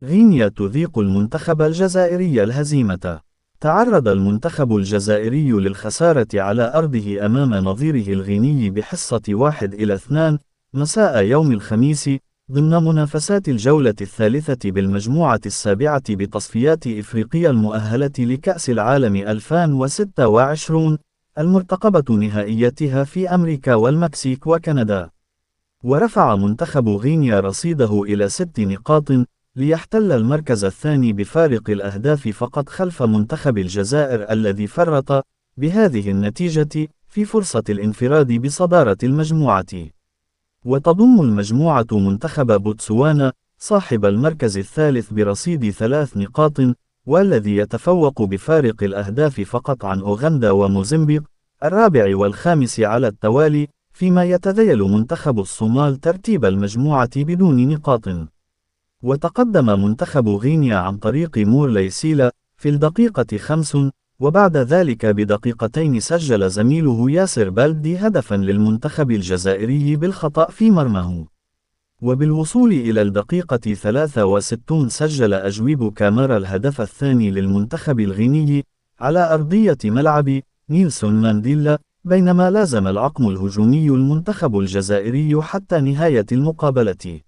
غينيا تذيق المنتخب الجزائري الهزيمة. تعرض المنتخب الجزائري للخسارة على أرضه أمام نظيره الغيني بحصة 1-2 مساء يوم الخميس ضمن منافسات الجولة الثالثة بالمجموعة السابعة بتصفيات إفريقيا المؤهلة لكأس العالم 2026 المرتقبة نهائيتها في أمريكا والمكسيك وكندا. ورفع منتخب غينيا رصيده إلى 6 نقاط ليحتل المركز الثاني بفارق الأهداف فقط خلف منتخب الجزائر الذي فرط بهذه النتيجة في فرصة الانفراد بصدارة المجموعة. وتضم المجموعة منتخب بوتسوانا صاحب المركز الثالث برصيد 3 نقاط والذي يتفوق بفارق الأهداف فقط عن أوغندا وموزمبيق الرابع والخامس على التوالي، فيما يتذيل منتخب الصومال ترتيب المجموعة بدون نقاط. وتقدم منتخب غينيا عن طريق مورلي سيلا في الدقيقة 5، وبعد ذلك بدقيقتين سجل زميله ياسر بلدي هدفا للمنتخب الجزائري بالخطأ في مرماه. وبالوصول إلى الدقيقة 63 سجل أجويب كامارا الهدف الثاني للمنتخب الغيني على أرضية ملعب نيلسون مانديلا، بينما لازم العقم الهجومي المنتخب الجزائري حتى نهاية المقابلة.